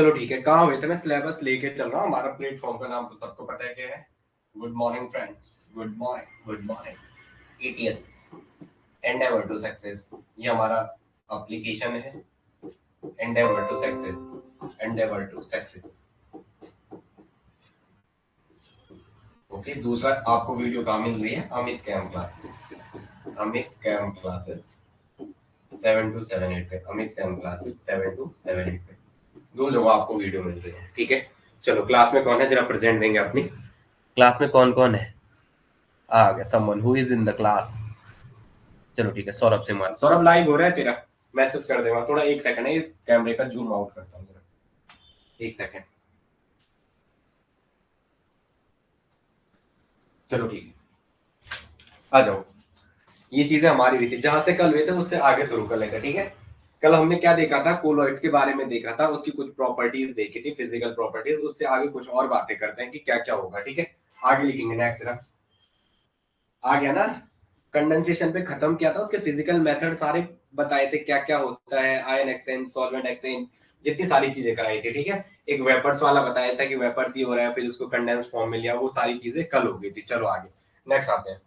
चलो ठीक है, कहाँ हुए थे? मैं सिलेबस लेके चल रहा हूँ। हमारा प्लेटफॉर्म का नाम तो सबको पता है क्या है। Good morning friends, good morning, good morning. ETS, endeavour to success, ये हमारा एप्लीकेशन है। Endeavour to success, endeavour to success. Okay, दूसरा आपको वीडियो कहाँ मिल रही है? अमित कैम क्लासेस, अमित कैम क्लासेस 7 to 7 8 पे, अमित कैम क्लासेस 7 to 7 8 पे दो जगह आपको वीडियो मिल रही है। ठीक है, चलो क्लास में कौन है जरा प्रेजेंट देंगे अपनी। क्लास में कौन कौन है? आ गया someone who is in the class. चलो ठीक है, सौरभ से मान। सौरभ लाइव हो रहा है तेरा? मैसेज कर देगा थोड़ा, एक सेकंड है, कैमरे का जूम आउट करता हूँ जरा, एक सेकंड। चलो ठीक है, आ जाओ। ये चीजें हमारी हुई थी, जहां से कल हुए थे उससे आगे शुरू कर लेते हैं। ठीक है, कल हमने क्या देखा था? कोलॉइड्स के बारे में देखा था, उसकी कुछ प्रॉपर्टीज देखी थी, फिजिकल प्रॉपर्टीज। उससे आगे कुछ और बातें करते हैं कि क्या क्या होगा। ठीक है, आगे लिखेंगे नेक्स्ट। सिर्फ आ गया ना? कंडेंसेशन पे खत्म किया था, उसके फिजिकल मेथड सारे बताए थे, क्या क्या होता है, आयन एक्सचेंज, सॉल्वेंट एक्सचेंज, जितनी सारी चीजें कराई थी। ठीक है, एक वेपर्स वाला बताया था कि वेपर्स ही हो रहा है, फिर उसको कंडेंस फॉर्म मिल गया, वो सारी चीजें कल हो गई थी। चलो आगे नेक्स्ट आते हैं।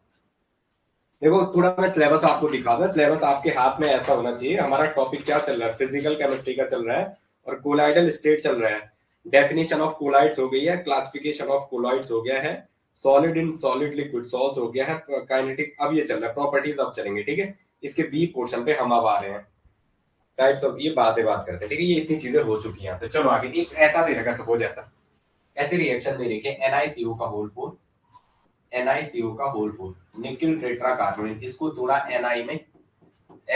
देखो थोड़ा मैं सिलेबस आपको दिखा दूं। सिलेबस आपके हाथ में ऐसा होना चाहिए। हमारा टॉपिक क्या चल रहा है? फिजिकल केमिस्ट्री का चल रहा है और कोलाइडल स्टेट चल रहा है। डेफिनेशन ऑफ कोलाइड्स हो गई है, क्लासिफिकेशन ऑफ कोलाइड्स हो गया है, solid in solid liquid salts हो गया है, काइनेटिक अब ये चल रहा है, प्रॉपर्टीज अब चलेंगे। ठीक है, इसके बी पोर्शन पे हम अब आ रहे हैं, टाइप्स ऑफ, ये बात करते हैं। ठीक है, ये इतनी चीजें हो चुकी हैं यहाँ से। चलो आगे, एक ऐसा दे रखा, सपोज ऐसा ऐसी रिएक्शन दे रखी है, NiCO का होल 4, NiCO का होल 4, निकिल टेट्रा कार्बोनेट, इसको तोड़ा Ni में,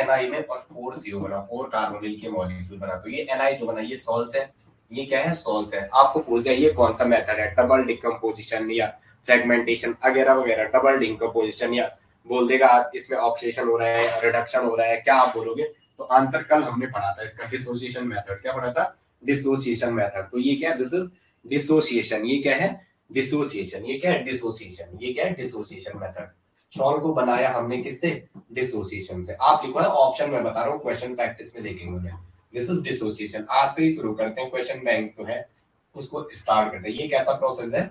Ni में, और 4CO बना, 4 कार्बोनिल के मॉलिक्यूल बना। तो ये Ni जो बना ये सॉल्ट्स है, ये क्या है? सॉल्ट्स है। आपको पूछ दिया ये कौन सा मेथड है, डबल डिकम्पोजिशन या फ्रेगमेंटेशन वगैरह वगैरह। डबल डिकम्पोजिशन या बोल देगा इसमें ऑक्सीडेशन हो रहा है, रिडक्शन हो रहा है, क्या आप बोलोगे? तो आंसर कल हमने पढ़ा था इसका, डिसोसिएशन मेथड। क्या पढ़ा था? Dissociation method. तो ये क्या है? This is dissociation. ये क्या है? डिसोसिएशन। ये क्या है? डिसोसिएशन। ये क्या है? Dissociation method. सॉल्व को बनाया हमने किससे? डिसोसिएशन से। आप लिखो ना ऑप्शन में बता रहा हूँ, क्वेश्चन प्रैक्टिस में देखेंगे। This is dissociation. आज से ही शुरू करते हैं, क्वेश्चन बैंक तो है उसको स्टार्ट करते हैं। ये कैसा प्रोसेस है?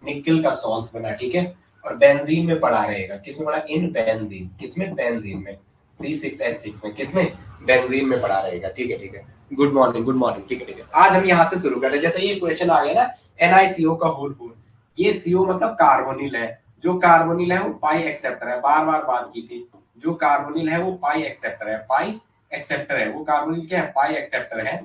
निकल का सॉल्ट बना, ठीक है, और बेंजीन में पड़ा रहेगा। किसमें पड़ा? In benzene. किसमें? बेंजीन में, C6H6 में। किसमें? बेंजीन में पड़ा रहेगा। ठीक है ठीक है, गुड मॉर्निंग, गुड मॉर्निंग। ठीक है ठीक है, आज हम यहाँ से शुरू करें। जैसे ये क्वेश्चन आ गया ना, NiCO का होल 4, ये CO मतलब कार्बोनिल है। जो कार्बोनिल है वो पाई एक्सेप्टर है, बार बार बात की थी। जो कार्बोनिल है वो पाई एक्सेप्टर है, पाई एक्सेप्टर है। वो कार्बोनिल क्या है? पाई एक्सेप्टर है,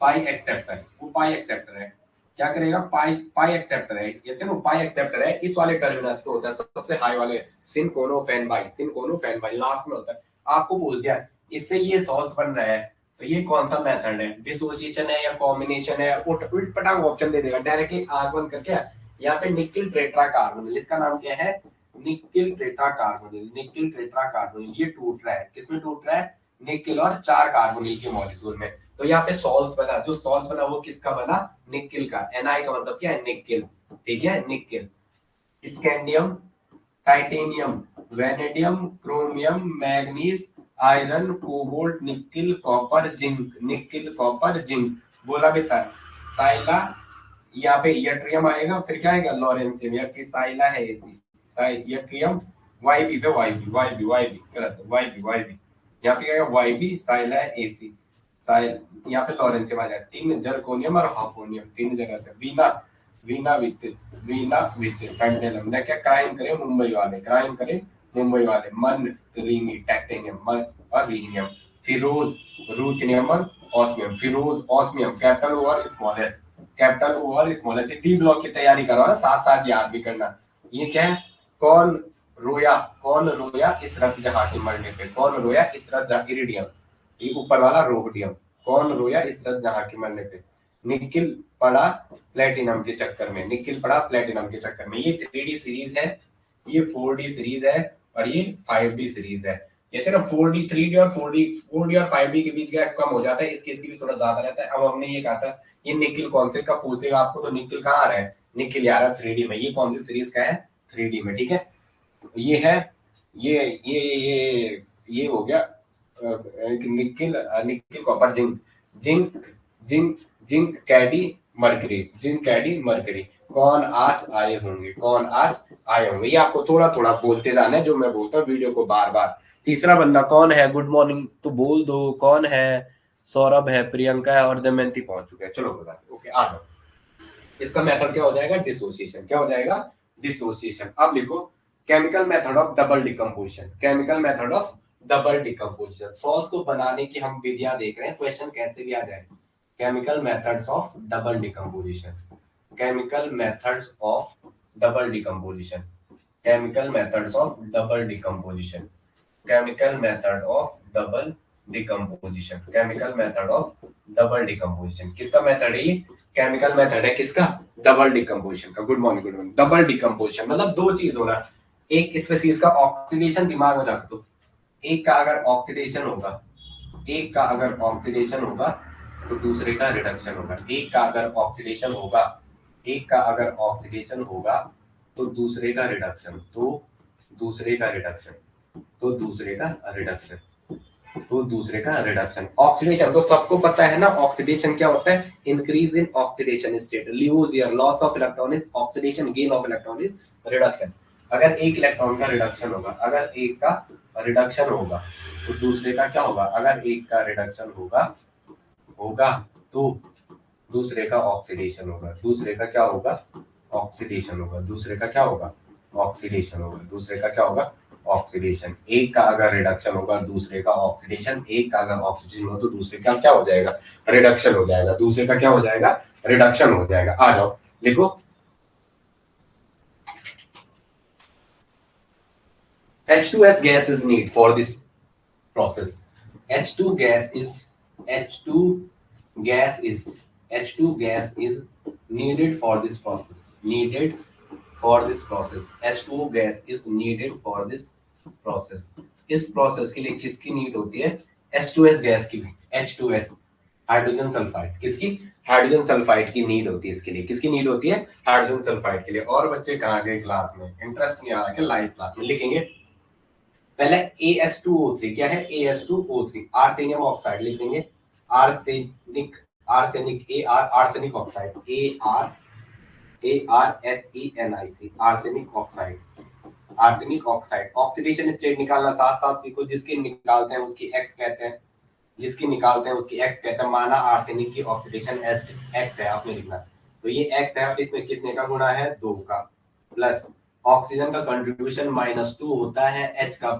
पाई एक्सेप्टर, वो पाई एक्सेप्टर है। क्या करेगा? पाई पाई एक्सेप्टर है। जैसे वो पाई एक्सेप्टर है, इस वाले टर्मिनस पे होता है सबसे हाई वाले, सिन कोनो फैन बाई, सिन कोनो फैन बाई लास्ट में होता है। आपको पूछ दिया इससे ये सॉल्व बन रहा है, तो ये कौन सा मेथड है? डिसोसिएशन है या कॉम्बिनेशन है? उठ पटांग ऑप्शन दे देगा डायरेक्टली, आग बंद करके। यहाँ पे निकिल टेट्रा कार्बोनिल, इसका नाम क्या है? Nickel tetra carbonyl. Nickel tetra carbonyl ये टूट रहा है, किसमें टूट रहा है? निकिल और 4 कार्बोनिल के मॉलिक्यूल में। तो यहाँ पे सॉल्ट बना, जो सॉल्ट बना वो किसका बना? निकिल का। Ni का मतलब क्या है? निकिल। ठीक है, nickel. Scandium, titanium, vanadium, chromium, manganese, iron, cobalt, nickel, copper, zinc. Nickel, copper, zinc बोला बेटा। साइला, यहाँ पे यट्रियम आएगा, फिर क्या आएगा? लॉरेंसियम। यट्रिसाइला है ऐसी, यट्रियम, YB पे, YB गलत है, YB यहाँ पे क्या आएगा? YB, साइला है AC, साइल, यहाँ पे लॉरेंसियम आ जाएगा। 3 जर्कोनियम और हाफोनियम, 3 जगह से। वीना, वीना विथ पेंडेलम ने क्या क्राइम करे? मुंबई वाले क्राइम करे, मुंबई वाले। मन रिंगी, टाइटेनियम, मन और रिनियम। फिरोज, रूथनियम और ऑस्मियम। फिरोज, ऑस्मियम, कैपिटल और स्मॉल एस, कैपिटल ओ और स्मॉल एस। डी ब्लॉक की तैयारी करो ना, साथ साथ याद भी करना। ये क्या है? कौन रोया, कौन रोया इस रक्त जहां के मरने पे? कौन रोया इस रक्त जहां? इरिडियम, ये ऊपर वाला रोडियम। कौन रोया इस रक्त जहां के मरने पे? निकिल पड़ा प्लेटिनम के चक्कर में, निकिल पड़ा प्लेटिनम के चक्कर में। ये 3D सीरीज है, ये 4D सीरीज है, और ये 5D सीरीज है। जैसे ना 4D, 3D और 4D और 5D के बीच गैप कम हो जाता है, इसके इसके भी थोड़ा ज्यादा रहता है। अब हमने ये कहा था ये निकिल कौन से का पूछ देगा आपको, तो निकिल कहाँ आ रहा है? निकिल आ रहा है 3D में। ये कौन सी सीरीज का है? 3D में। ठीक है, ये है, ये हो गया nickel, nickel copper, zinc, zinc, zinc, zinc caddy mercury, zinc caddy mercury. कौन आज आए होंगे, कौन आज आए होंगे, ये आपको थोड़ा थोड़ा बोलते जाना है जो मैं बोलता हूँ वीडियो को बार बार। तीसरा बंदा कौन है, गुड मॉर्निंग तो बोल दो, कौन है, सौरभ है, प्रियंका है और दमयंती पहुंच चुके हैं। चलो बता, ओके आ जाओ। इसका मेथड क्या हो जाएगा, डिसोसिएशन। क्या हो जाएगा, डिसोसिएशन। अब लिखो chemical method of double decomposition, chemical method of double decomposition. Salts को बनाने की हम विधियां देख रहे हैं, क्वेश्चन कैसे भी आ जाए। Chemical methods of double decomposition, chemical methods of double decomposition, chemical methods of double decomposition, chemical method of double decomposition, chemical method of double decomposition. किसका मेथड है ये, केमिकल मेथड है किसका, डबल डिकम्पोजिशन का। Good morning, good morning. Double decomposition मतलब दो चीज होना, एक स्पीसीज का ऑक्सीडेशन दिमाग में रख दो, एक का अगर ऑक्सीडेशन होगा, एक का अगर ऑक्सीडेशन होगा तो दूसरे का रिडक्शन होगा, एक का अगर ऑक्सीडेशन होगा, एक का अगर ऑक्सीडेशन होगा तो दूसरे का रिडक्शन, तो दूसरे का रिडक्शन, तो दूसरे का रिडक्शन, तो दूसरे का रिडक्शन। ऑक्सीडेशन तो सबको पता है ना, ऑक्सीडेशन क्या होता है, increase in oxidation state, lose या loss of electron is oxidation, gain of electron is reduction. अगर एक इलेक्ट्रॉन का रिडक्शन होगा, अगर एक का रिडक्शन होगा तो दूसरे का क्या होगा, अगर एक का रिडक्शन होगा होगा तो दूसरे का ऑक्सीडेशन होगा, दूसरे का क्या होगा, ऑक्सीडेशन होगा, दूसरे का क्या होगा, ऑक्सीडेशन होगा, दूसरे का क्या होगा, ऑक्सीडेशन। एक का अगर रिडक्शन होगा दूसरे का ऑक्सीडेशन, एक का अगर ऑक्सीडेशन हो तो दूसरे का क्या हो जाएगा, रिडक्शन हो जाएगा, दूसरे का क्या हो जाएगा, रिडक्शन हो जाएगा। आ जाओ लिखो, H2S gas is need for this process. H2 gas is H2 gas is H2 gas is needed for this process. Needed for this process. H2O gas is needed for this process. इस process के लिए किसकी need होती है, H2S gas की, H2S hydrogen sulphide, किसकी, hydrogen sulphide की need होती है इसके लिए, किसकी नीड होती है, हाइड्रोजन सल्फाइड के लिए। और बच्चे कहाँ गए क्लास में, इंटरेस्ट नहीं आ रहा क्या, लाइव क्लास में लिखेंगे। पहले AS2O3 क्या है, AS2O3 आर्सेनियम ऑक्साइड लिख देंगे, arsenic, arsenic arsenic oxide, ARSENIC arsenic oxide, arsenic oxide. Oxidation state निकालना साथ साथ सीखो, जिसकी निकालते हैं उसकी एक्स कहते हैं, जिसकी निकालते हैं उसकी एक्स कहते हैं। माना आर्सेनिक की ऑक्सीडेशन एक्स है, आपने लिखना, तो ये एक्स है और इसमें कितने का गुणा है, 2 का, प्लस ऑक्सीजन का कंट्रीब्यूशन -2 होता है, H का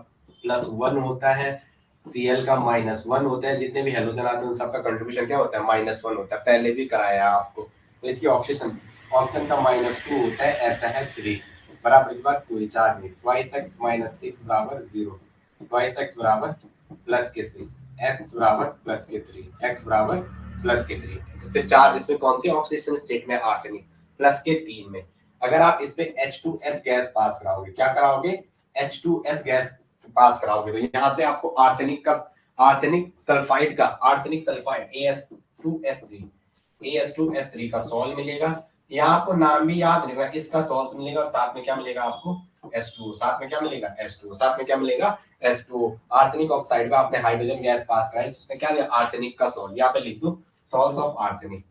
+1 होता है, Cl का -1 होता है, जितने भी हेलोजन आते हैं उन सबका कंट्रीब्यूशन क्या होता है, -1 होता है, पहले भी कराया आपको। तो इसकी ऑक्सीजन ऑक्सीजन का -2 होता है, ऐसा है 3 बराबर के बाद कोई चार्ज नहीं, ट्वाइस एक्स माइनस 6 बराबर 0, ट्वाइस एक्स बराबर प्लस के 6, एक्स बराबर प्लस के 3, एक्स बराबर प्लस के 3, जिसपे चार्ज, इसमें कौन सी ऑक्सीडेशन स्टेट में, आर्सेनिक, प्लस के 3 में। अगर आप इस पे H2S गैस पास कराओगे, क्या कराओगे, H2S गैस पास कराओगे तो यहाँ से आपको आर्सेनिक का, आर्सेनिक सल्फाइड का, आर्सेनिक सल्फाइड AS2S3, AS2S3 का सॉल्ट मिलेगा। यहाँ आपको नाम भी याद रहेगा, इसका सॉल्ट मिलेगा और साथ में क्या मिलेगा आपको, H2O, साथ में क्या मिलेगा, H2O, साथ में क्या मिलेगा, H2O। आर्सेनिक ऑक्साइड का आपने हाइड्रोजन गैस पास कराया, जिसने क्या दिया, आर्सेनिक का सॉल्ट। यहाँ पे लिख दो salts of arsenic,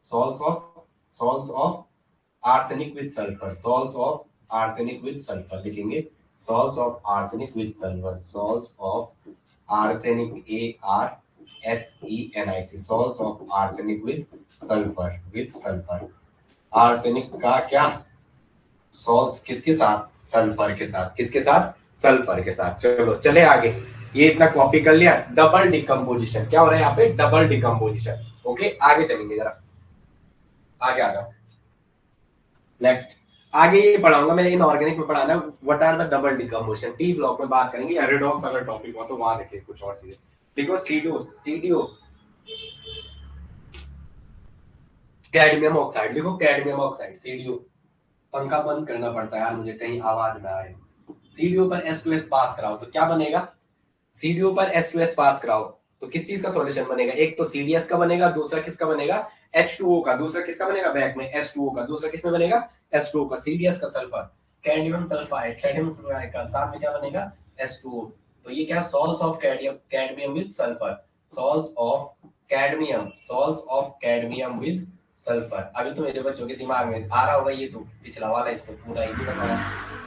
salts of arsenic with sulfur, salts of arsenic with sulfur लिखेंगे, salts of arsenic with sulfur, salts of arsenic, ARSENIC, salts of arsenic with sulfur। Arsenic का क्या, सॉल्ट किसके साथ, सल्फर के साथ, किसके साथ, सल्फर के साथ। चलो चले आगे, ये इतना कॉपी कर लिया। डबल डिकम्पोजिशन क्या हो रहा है यहाँ पे, डबल डिकम्पोजिशन। ओके आगे चलेंगे, जरा आगे आ जाओ। नेक्स्ट आगे ये पढ़ाऊंगा मैंने, इनऑर्गेनिक में पढ़ाना है what are the double decomposition, T block में बात करेंगे, या रिडॉक्स अगर टॉपिक हो तो वहां देखें कुछ और चीजें। देखो सीडीओ कैडमियम ऑक्साइड, लिखो कैडमियम ऑक्साइड, सीडीओ। पंखा बंद करना पड़ता है यार मुझे, कहीं आवाज ना आए। सीडीओ पर H2S पास कराओ तो क्या बनेगा, सीडीओ पर H2S पास कराओ तो किस चीज का सॉल्यूशन बनेगा, एक तो CDS का बनेगा, दूसरा किसका बनेगा, H2O का, दूसरा किसका बनेगा बैक में, H2O का, दूसरा किसमें बनेगा, H2O का, CDS का sulphur, cadmium sulphide, cadmium sulphide का साथ में क्या बनेगा, H2O। तो ये क्या, salts of cadmium with sulphur, salts of cadmium, salts of cadmium with sulphur. अभी तो मेरे बच्चों के दिमाग में आ रहा होगा, ये तो पिछला वाला इसमें पूरा ही नहीं बताया।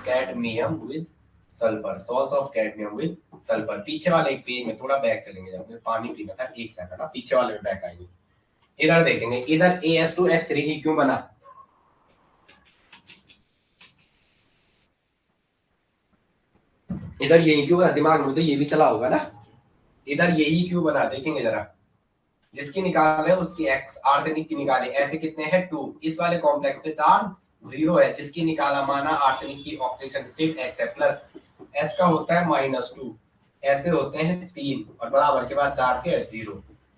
Cadmium with sulphur, salts of cadmium with sulphur. पीछे वाले एक पेज में थोड़ा बैक चलेंगे, जब मुझे पानी पीना था, एक सेकंड, पीछे वाले में बैक आएंगे। इधर देखेंगे, इधर AS2S3 ही क्यों बना, इधर यही क्यों बना, दिमाग में तो ये भी चला होगा ना, इधर यही क्यों बना, देखेंगे जरा। जिसकी निकाल रहे उसकी एक्स, आर्सेनिक की निकाले, ऐसे कितने हैं 2, इस वाले कॉम्प्लेक्स पे चार्ज 0 है, जिसकी निकाला माना आर्सेनिक की ऑक्सीडेशन स्टेट एक्स है, प्लस एस का होता है -2, ऐसे होते हैं 3 और बराबर के बाद चार्ज के 0,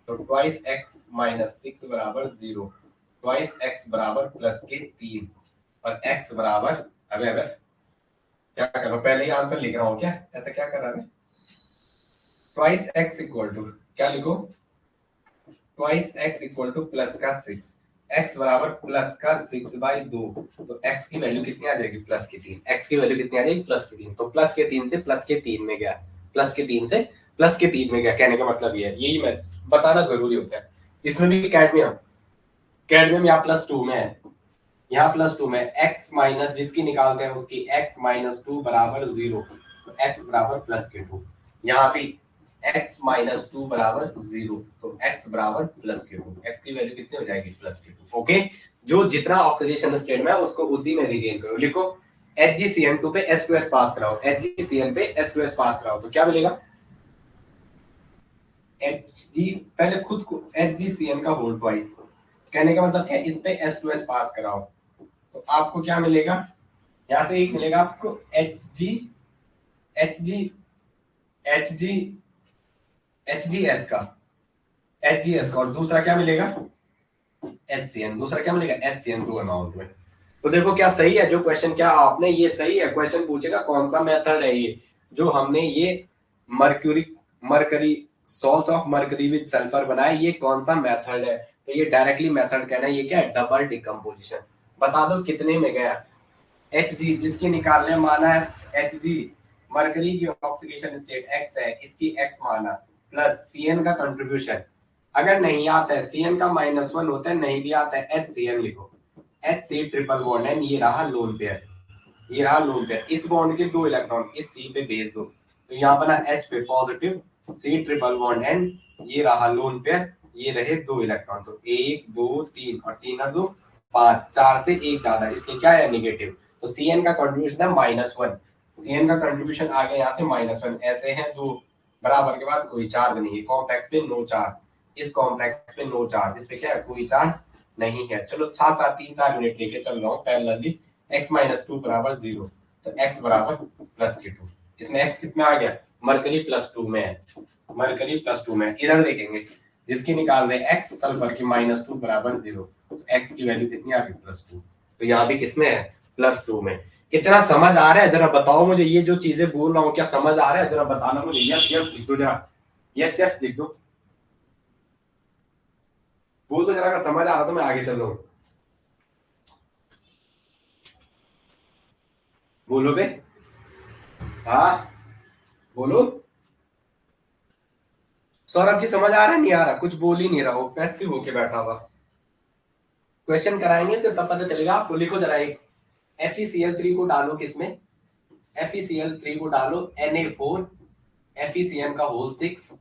तो ट्वाइस एक्स -6 बराबर 0, ट्वाइस एक्स बराबर प्लस के 3 और एक्स बराबर, अबे क्या कर रहा हूँ, पहले ही आंसर लिख रहा हूँ क्या, ऐसा क्या कर रहा है, ट्वाइस एक्स इक्वल टू क्या लिखो, twice x equal two plus का 6, एक्स बराबर प्लस का 6/2, तो एक्स की वैल्यू कितनी आ जाएगी, प्लस की 3, एक्स की वैल्यू कितनी आ जाएगी, प्लस की 3, तो प्लस के 3 से प्लस के 3 में गया, प्लस के 3 से प्लस के 3 में गया, कहने का मतलब ये है, यही मैं बताना जरूरी होता है। इसमें भी कैडमियम, कैडमियम यहाँ +2 में है, यहाँ +2 में x माइनस जिसकी निकालते हैं उसकी x -2 बराबर 0, तो x बराबर +2, यहाँ भी x -2 बराबर 0, तो x बराबर +2, x की वैल्यू कितनी हो जाएगी, +2। ओके, जो जितना ऑक्सीडेशन स्टेट में है उसको उसी में रिगेन करो, लिखो HgCN2 पे H2S पास कराओ, HgCN पे H2S पास कराओ, तो क्या मिलेगा, Hg, पहले खुद को HgCN का होल ट्वाइस, कहने का मतलब क्या, इस पे H2S पास कराओ, तो आपको क्या मिलेगा, यहां से एक मिलेगा आपको HGS का, और दूसरा क्या मिलेगा, HCN, दूसरा क्या मिलेगा, HCN, दो अमाउंट में। तो देखो क्या सही है जो क्वेश्चन, क्या आपने ये सही है, क्वेश्चन पूछेगा कौन सा मेथड है ये, जो हमने ये mercury salts of mercury with sulphur बनाया, ये कौन सा मेथड है, तो ये डायरेक्टली मेथड कहना है, ये क्या है, डबल डिकम्पोजिशन। बता दो कितने में गया, Hg जिसकी निकालने माना है, Hg मरकरी की ऑक्सीडेशन स्टेट x है, इसकी x माना, प्लस Cn का कंट्रीब्यूशन, अगर नहीं आता है Cn का -1 होता है, नहीं भी आता है HCN लिखो, HC ट्रिपल बॉन्ड है, ये रहा लोन पेयर, ये रहा लोन पेयर, इस बॉन्ड के 2 इलेक्ट्रॉन इस C पे भेज दो, तो यहाँ बना H पे positive, C triple bond N, ये रहा लोन पेयर, ये रहे 2 इलेक्ट्रॉन, तो 1 2 3 और 3 और 2 5, 4 से 1 ज्यादा, इसलिए क्या है, नेगेटिव, तो Cn का कंट्रीब्यूशन है -1, Cn का कंट्रीब्यूशन आ गया यहाँ से -1, ऐसे हैं दो, बराबर के बाद कोई चार्ज नहीं है, कॉम्प्लेक्स पे नो चार्ज, इस कॉम्प्लेक्स पे नो चार्ज, इस पे क्या है, कोई चार्ज नहीं है। चलो साथ साथ 3-4 यूनिट लेके चल रहा हूँ पैरेलली, x -2 बराबर 0, तो x बराबर +2, इसमें x कितना आ गया, मरकरी +2 में है, मरकरी +2 में, इधर देखेंगे जिसकी निकाल रहे x सल्फर की -2 बराबर 0, तो x की वैल्यू कितनी आ गई, +2, तो यहाँ भी किसमें है, +2 में। कितना समझ आ रहा है जरा बताओ मुझे, ये जो चीजें बोल रहा हूँ क्या समझ आ रहा है, जरा बताना मुझे, यस यस लिख दो जरा, यस यस लिख दो, बोल दो जरा, अगर समझ आ रहा तो मैं आगे चल रहा हूँ, बोलो बे, हाँ बोलो, सौरभ की समझ आ रहा है, नहीं आ रहा, कुछ बोल ही नहीं रहा, वो पैसिव होके बैठा हुआ, क्वेश्चन कराएंगे फिर तब पता चलेगा आपको। लिखो जरा, एक FeCl3 को डालो किसमें, FeCl3 को डालो Na4, FeCN का होल 6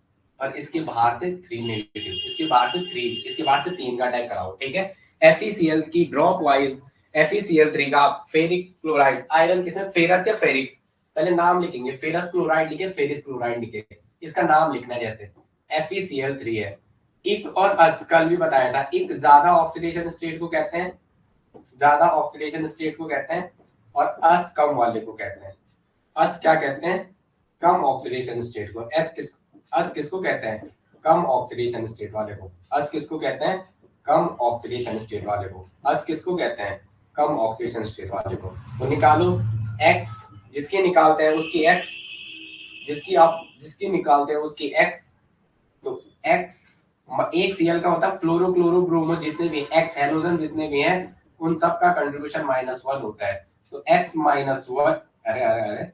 और इसके बाहर से 3 नेगेटिव, इसके बाहर से 3, इसके बाहर से 3 का अटैक कराओ, ठीक है। FeCl की ड्रॉप वाइज, FeCl3 का फेरिक क्लोराइड, आयरन किसमें, फेरस या फेरिक, पहले नाम लिखेंगे, फेरस क्लोराइड लिखे, फेरिस क्लोराइड लिखे, इसका नाम लिखना है, जैसे FeCl3 है। इक और अस कल भी बताया था, इक ज्यादा ऑक्सीडेशन स्टेट को कहते हैं, ज्यादा ऑक्सीडेशन स्टेट को कहते हैं, और अस कम वाले को कहते हैं, अस क्या कहते हैं, कम ऑक्सीडेशन स्टेट को, अस किसको कहते हैं, कम ऑक्सीडेशन स्टेट वाले को, अस किसको कहते हैं, कम ऑक्सीडेशन स्टेट वाले को, अस किसको कहते हैं, कम ऑक्सीडेशन स्टेट वाले को। तो निकालो x, जिसकी निकालते हैं उसकी x, जिसकी निकालते हैं उसकी x, तो x एक Cl का मतलब फ्लोरो क्लोरो ब्रोमो, जितने भी x हेलोजन जितने भी हैं उन सब का कंट्रीब्यूशन -1 होता है, तो x -1, अरे अरे अरे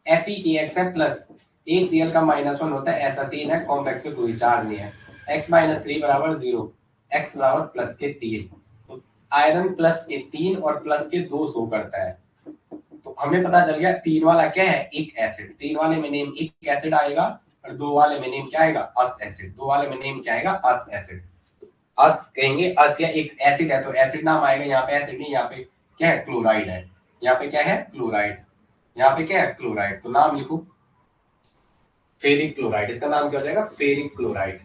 Fe की x है प्लस एक Cl का -1 होता है, ऐसा 3 है, कॉम्प्लेक्स में कोई चार्ज नहीं है, x माइनस 3 बराबर 0, x बराबर प्लस के 3, तो आयरन प्लस के 3 और प्लस के 2 शो करता है। तो हमें पता चल गया 3 वाला क्या है, एक एसिड, 3 वाले में नेम एक एसिड आएगा और 2 वाले में नेम क्या आएगा, अस एसिड, 2 वाले में नेम क्या आएगा, अस एसिड। अस कहेंगे, अस या एक एसिड है तो एसिड नाम आएगा, यहाँ पे एसिड नहीं, यहाँ पे क्या है, क्लोराइड है, यहाँ पे क्या है, क्लोराइड, यहाँ पे क्या है, क्लोराइड, तो नाम लिखो फेरिक क्लोराइड, इसका नाम क्या हो जाएगा, फेरिक क्लोराइड।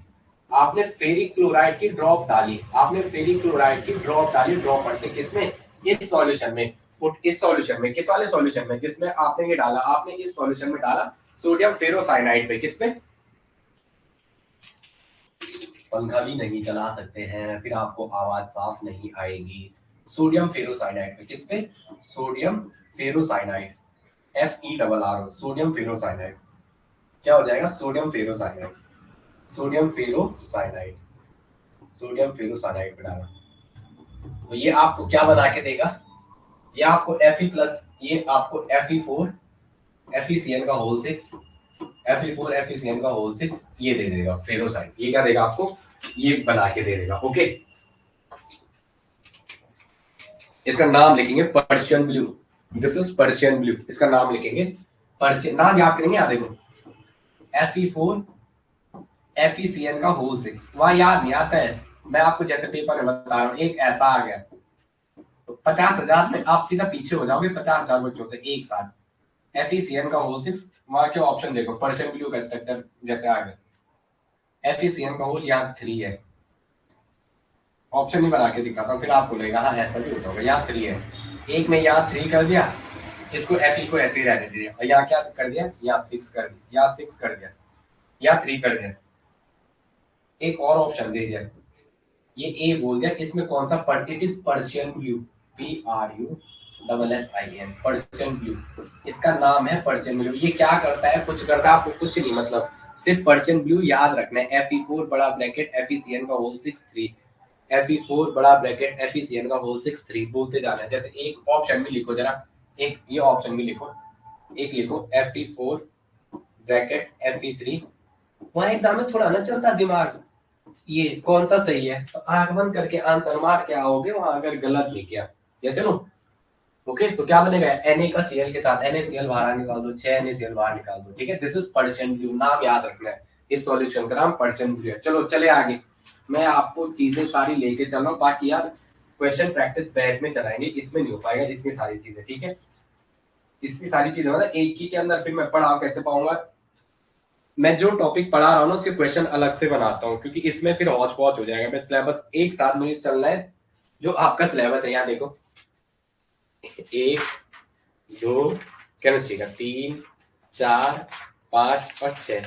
आपने फेरिक क्लोराइड की ड्रॉप डाली, आपने फेरिक क्लोराइड की ड्रॉप डाली, ड्रॉपर से किसमें, इस सॉल्यूशन में, इस सॉल्यूशन में, किस वाले सॉल्यूशन में, जिसमें आपने ये डाला, आपने इस सॉल्यूशन में डाला सोडियम फेरोसाइनाइड पे, किसमें, पंखा भी नहीं चला सकते हैं फिर आपको आवाज साफ नहीं आएगी, सोडियम फेरोसाइनाइड पे, किस पे, sodium ferrocyanide, FeRR, sodium ferrocyanide, क्या हो जाएगा, sodium ferrocyanide, sodium ferrocyanide, sodium ferrocyanide पे डाला, तो ये आपको क्या बना के देगा, ये आपको Fe प्लस, ये आपको Fe4 FeCN का होल 6, Fe4 FeCN का होल 6 ये दे देगा फेरोसाइड, ये क्या देगा आपको, ये बना के दे देगा। ओके, इसका नाम लिखेंगे Persian blue, this is Persian blue, इसका नाम लिखेंगे पर्शियन, नाम याद करेंगे, याद देखो Fe4 FeCN का होल 6, वहां याद नहीं आता है, मैं आपको जैसे पेपर में बता रहा हूँ, एक ऐसा आ गया तो 50,000 में आप सीधा पीछे हो जाओगे 50,000 बच्चों से एक साथ, FeCN का होल 6, वहां के ऑप्शन देखो, पर्शियन ब्लू का स्ट्रक्चर जैसे आ गया, FeCN का होल यहाँ 3 है, ऑप्शन नहीं बना के दिखाता हूँ फिर आपको लगेगा हाँ ऐसा भी होता होगा, यहाँ 3 है, एक में यहाँ 3 कर दिया, इसको Fe को ऐसे ही रहने दिया, और यहाँ क्या कर दिया, यहाँ 6 कर दिया, यहाँ 6 कर दिया, यहाँ 3 कर दिया, एक और ऑप्शन दे दिया, ये ए बोल दिया, इसमें कौन सा part, it is Persian blue, PRUSSIN, Persian blue, इसका नाम है पर्शियन ब्लू। ये क्या करता है, कुछ करता है आपको कुछ नहीं, मतलब सिर्फ पर्शियन ब्लू याद रखना है, Fe4 बड़ा ब्रैकेट FeCN का होल 6 3, Fe4 बड़ा ब्रैकेट FeCN का होल 6 3 बोलते जाना है। जैसे एक ऑप्शन भी लिखो जरा, एक ये ऑप्शन भी लिखो, एक लिखो Fe4 ब्रैकेट Fe3, वहां एग्जाम में थोड़ा ना चलता दिमाग, ये कौन सा सही है, तो आंख बंद करके आंसर मार के आओगे वहां, अगर गलत लिख गया जैसे नो, ओके, तो क्या बनेगा, Na का Cl के साथ NaCl बाहर निकाल दो, 6 NaCl बाहर निकाल दो, ठीक है, दिस इज पर्शियन ब्लू, नाम याद रखना है, इस सॉल्यूशन का नाम पर्शियन ब्लू है। चलो चले आगे, मैं आपको चीजें सारी लेके चल रहा हूँ, बाकी यार क्वेश्चन प्रैक्टिस बैच में चलाएंगे, इसमें नहीं हो पाएगा जितनी सारी चीजें, ठीक है, इसकी सारी चीजें मतलब एक ही के अंदर फिर मैं पढ़ा कैसे पाऊंगा, मैं जो टॉपिक पढ़ा रहा हूँ ना उसके क्वेश्चन अलग से बनाता हूँ, क्योंकि इसमें फिर हौच पौच हो जाएगा, मैं सिलेबस एक साथ मुझे चलना है, जो आपका सिलेबस है, यहाँ देखो 1 2 केमिस्ट्री का 3 4 5 और 6,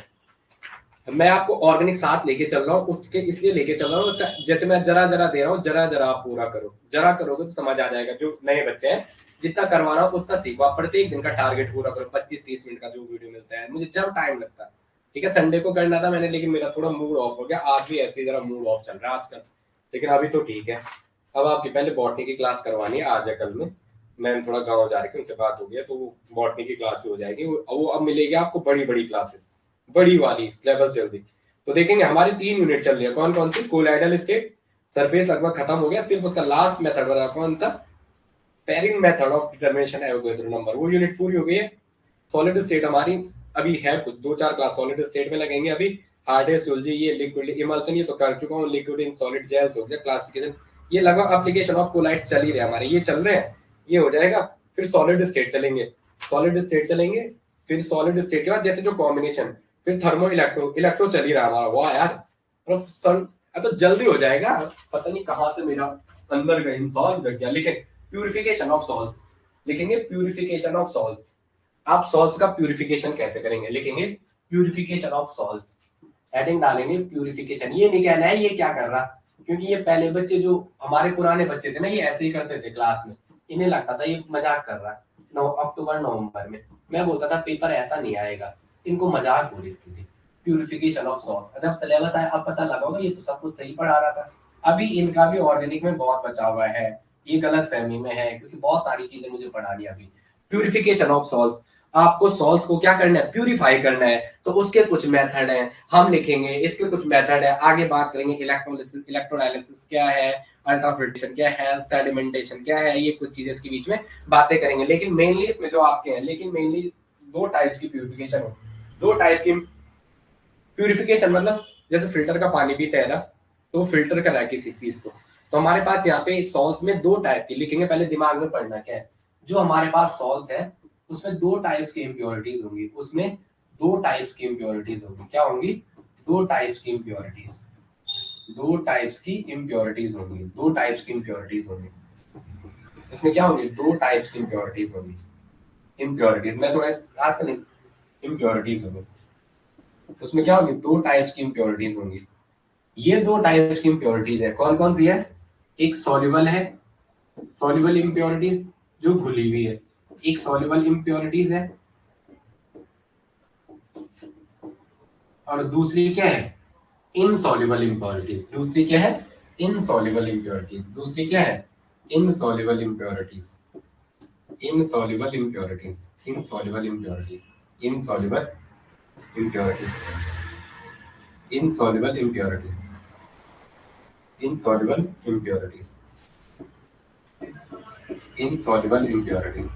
मैं आपको ऑर्गेनिक साथ लेके चल रहा हूँ, उसके इसलिए लेके चल रहा हूँ, उसका जैसे मैं जरा जरा दे रहा हूँ, जरा जरा आप पूरा करो, जरा करोगे तो समझ आ जाएगा, जो नए बच्चे हैं जितना करवा रहा हूँ उतना सीखो, आप प्रत्येक दिन का टारगेट पूरा करो, 25-30 मिनट का जो वीडियो मिलता है, मुझे जब टाइम लगता है, ठीक है, संडे को करना था मैंने, लेकिन मेरा थोड़ा मूड ऑफ हो गया, आज भी ऐसे ही जरा मूड ऑफ चल रहा है आजकल, लेकिन अभी तो ठीक है। अब आपकी पहले बॉटनी की क्लास करवानी है आज या कल में, मैम थोड़ा गाँव जा रही है, उनसे बात हो गई है, तो वो बॉटनी की क्लास भी हो जाएगी, वो अब मिलेगी आपको बड़ी बड़ी क्लासेस, बड़ी वाली सिलेबस जल्दी। तो देखेंगे हमारी 3 यूनिट चल रही है, कौन कौन सी, कोलाइडल स्टेट, सरफेस लगभग खत्म हो गया, सिर्फ उसका लास्ट मेथड बना कौन सा, pairing method of determination Avogadro number, वो यूनिट पूरी हो गई है। सॉलिड स्टेट हमारी अभी है कुछ 2-4 क्लास सॉलिड स्टेट में लगेंगे, अभी हार्डेसोलॉजी, ये लिक्विड इमल्सन ये तो कर चुका हूँ, लिक्विड इन सॉलिड जेल्स हो गया, क्लासिफिकेशन, ये लगभग एप्लीकेशन ऑफ कोलाइड्स चल ही रहे हमारे, ये चल रहे हैं, ये हो जाएगा, फिर सॉलिड स्टेट चलेंगे, सॉलिड स्टेट चलेंगे, फिर सॉलिड स्टेट के बाद जैसे जो कॉम्बिनेशन, फिर थर्मो इलेक्ट्रो, इलेक्ट्रो चल ही रहा हमारा, वाह यार तो जल्दी हो जाएगा, पता नहीं कहाँ से मेरा अंदर का इंसान जग गया। लेकिन प्यूरिफिकेशन ऑफ सॉल्ट लिखेंगे, प्यूरिफिकेशन ऑफ सॉल्ट, आप सॉल्ट्स का प्यूरिफिकेशन कैसे करेंगे, लिखेंगे प्यूरिफिकेशन ऑफ सॉल्ट्स, हेडिंग डालेंगे प्यूरिफिकेशन, ये नहीं कहना है ये क्या कर रहा, क्योंकि ये पहले बच्चे जो हमारे पुराने बच्चे थे ना, ये ऐसे ही करते थे क्लास में, इन्हें लगता था ये मजाक कर रहा है, अक्टूबर नवंबर में मैं बोलता था पेपर ऐसा नहीं आएगा, इनको मजाक हो रही थी, प्यूरिफिकेशन ऑफ सॉल्ट, जब सिलेबस आया अब पता लगा होगा ये तो सब कुछ सही पढ़ा रहा था, अभी इनका भी ऑर्गेनिक में बहुत बचा हुआ है, ये गलत फहमी में है, क्योंकि बहुत सारी चीजें मुझे पढ़ानी अभी। प्यूरिफिकेशन ऑफ सॉल्ट, आपको सॉल्ट्स को क्या करना है, प्यूरिफाई करना है। तो उसके कुछ मेथड हैं, हम लिखेंगे, इसके कुछ मेथड है, आगे बात करेंगे इलेक्ट्रोलिसिस, इलेक्ट्रोडायलिसिस क्या है, अल्ट्राफिल्ट्रेशन क्या है, सेडिमेंटेशन क्या है, ये कुछ चीजें इसके बीच में बातें करेंगे। लेकिन मेनली इसमें जो आपके हैं, लेकिन मेनली दो टाइप्स की प्यूरिफिकेशन हो, दो टाइप की प्यूरिफिकेशन, मतलब जैसे फिल्टर का पानी पीते हैं ना, तो फिल्टर कर रहा है किसी चीज को। तो हमारे पास यहाँ पे सॉल्ट्स में दो टाइप की लिखेंगे, पहले दिमाग में पढ़ना क्या है। जो हमारे पास सॉल्ट्स है उसमें दो टाइप्स की इम्प्योरिटीज होंगी, उसमें दो टाइप्स की इम्प्योरिटीज होंगी। क्या होंगी? दो टाइप्स की इम्प्योरिटीज, दो टाइप्स की इम्प्योरिटीज होंगी, दो टाइप्स की इम्प्योरिटीज होंगी। इसमें क्या होंगी? दो टाइप्स की इम्प्योरिटीज होंगी। इम्प्योरिटीज मैं थोड़ा आजकल इम्प्योरिटीज होंगी, उसमें क्या होगी? दो टाइप्स की इम्प्योरिटीज होंगी। ये दो टाइप्स की इम्प्योरिटीज है, कौन कौन सी है? एक सॉल्युबल है, सॉल्युबल इम्प्योरिटीज जो घुली हुई है, एक सॉल्युबल इम्प्योरिटीज है, और दूसरी क्या है? Insoluble impurities. दूसरी क्या है? Insoluble impurities. दूसरी क्या है? Insoluble impurities, insoluble impurities, insoluble impurities, insoluble impurities, insoluble impurities, insoluble impurities, insoluble impurities,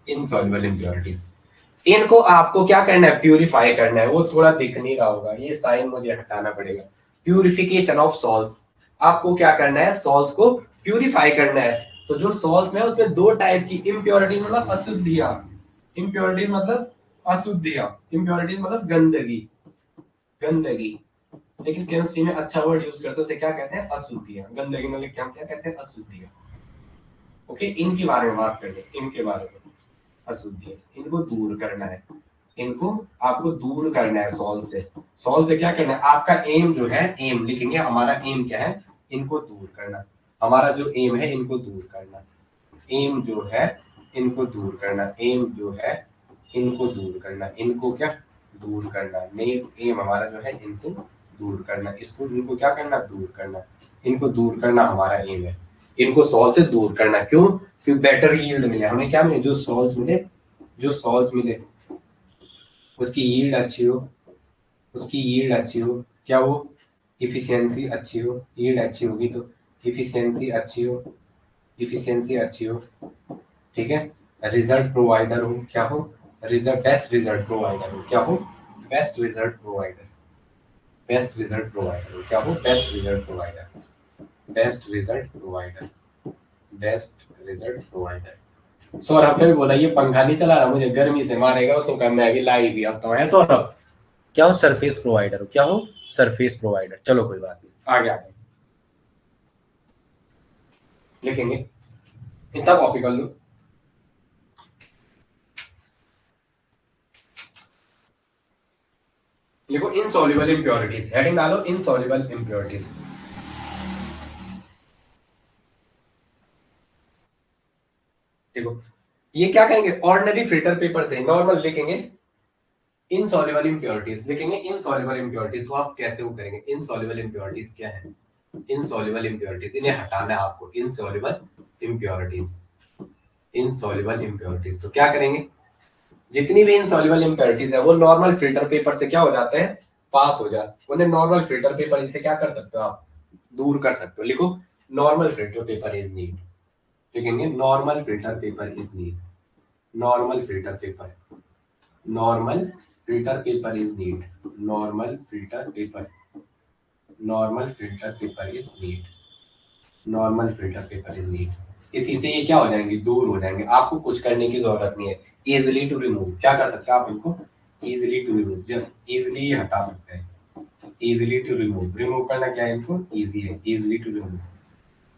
insoluble impurities. इनको आपको क्या करना है? प्यूरिफाई करना है। वो थोड़ा दिख नहीं रहा होगा, ये साइन मुझे हटाना पड़ेगा। प्यूरिफिकेशन ऑफ सॉल्ट्स, आपको क्या करना है? सॉल्ट्स को प्यूरिफाई करना है। तो जो सॉल्ट्स में उसमें दो टाइप की इम्प्योरिटीज, मतलब अशुद्धियां, इम्प्योरिटीज मतलब अशुद्धियां, इम्प्योरिटीज मतलब गंदगी, गंदगी। लेकिन केमिस्ट्री में अच्छा वर्ड यूज करते हैं, उसे क्या कहते हैं? अशुद्धियां। गंदगी मतलब क्या क्या कहते हैं? अशुद्धियां। ओके, इनके बारे में बात करेंगे, इनके बारे में। अशुद्धि, इनको दूर करना है, इनको आपको दूर करना है सॉल्व से। सॉल्व से क्या करना है? आपका एम जो है, एम लिखेंगे, हमारा एम क्या है? इनको दूर करना। हमारा जो एम है, इनको दूर करना। एम जो है, इनको दूर करना। एम जो है, इनको दूर करना। इनको क्या? दूर करना। मेन एम हमारा जो है, इनको दूर करना। इसको, इनको क्या करना? दूर करना। इनको दूर करना हमारा एम है। इनको सॉल्व से दूर करना। क्यों? क्योंकि बेटर यील्ड मिले हमें। क्या मिले? जो सॉल्व मिले, जो सॉल्व मिले उसकी यील्ड अच्छी हो, उसकी यील्ड अच्छी हो। क्या हो? इफिशियंसी अच्छी हो। यील्ड अच्छी होगी तो इफिशियंसी अच्छी हो, इफिशियंसी अच्छी हो। ठीक है। रिजल्ट प्रोवाइडर हो। क्या हो? रिजल्ट, बेस्ट रिजल्ट प्रोवाइडर हो। क्या हो? Best result provider, best result provider हो। क्या हो? Best result provider, best result provider, best result provider. Saurabh ने भी बोला ये पंखा नहीं चला रहा, मुझे गर्मी से मारेगा। उसने कहा मैं भी लाइव भी आता हूँ। है सौरभ? क्या हो? सरफेस प्रोवाइडर हो। क्या हो? Surface provider. चलो कोई बात नहीं, आगे आगे लिखेंगे, इतना कॉपी कर लो। लिखो इनसॉल्युबल इम्प्योरिटीज, हेडिंग डालो इनसॉल्युबल इम्प्योरिटीज। देखो ये क्या कहेंगे? ऑर्डिनरी फिल्टर पेपर से नॉर्मल लिखेंगे इनसॉल्युबल इम्प्योरिटीज, लिखेंगे इनसॉल्युबल इम्प्योरिटीज। तो आप कैसे वो करेंगे? इनसॉल्युबल इम्प्योरिटीज क्या है? इनसॉल्युबल इम्प्योरिटीज, इन्हें हटाना है आपको। Insoluble impurities, insoluble impurities. तो क्या करेंगे? जितनी भी इनसॉल्युबल इम्प्योरिटीज है वो नॉर्मल फिल्टर पेपर से क्या हो जाते हैं? पास हो जाते। उन्हें नॉर्मल फिल्टर पेपर से क्या कर सकते हो आप? दूर कर सकते हो। लिखो normal filter paper is need, लिखेंगे normal filter paper is need, normal filter paper, normal filter paper is need, normal filter paper, normal filter paper is need, normal filter paper is need. इसी से ये क्या हो जाएंगे? दूर हो जाएंगे। आपको कुछ करने की जरूरत नहीं है। इजिली टू रिमूव, क्या कर सकते हैं आप इनको? इजिली टू रिमूव, जब इजिली हटा सकते हैं। इजिली टू रिमूव, रिमूव करना क्या है? इनको इजी है, इजिली टू रिमूव।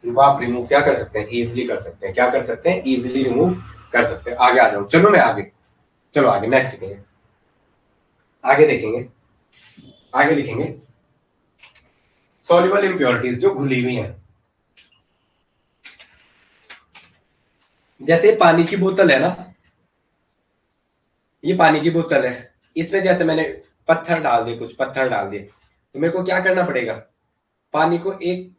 इनको आप रिमूव क्या कर सकते हैं? इजिली कर सकते हैं। क्या कर सकते हैं? इजिली रिमूव कर सकते हैं। आगे आ जाओ, चलो मैं आगे, चलो आगे नेक्स्ट लिखेंगे, आगे देखेंगे, आगे लिखेंगे सॉल्युबल इम्प्योरिटीज जो घुली हुई हैं। जैसे पानी की बोतल है ना, ये पानी की बोतल है, इसमें जैसे मैंने पत्थर डाल दिए, कुछ पत्थर डाल दिए, तो मेरे को क्या करना पड़ेगा? पानी को एक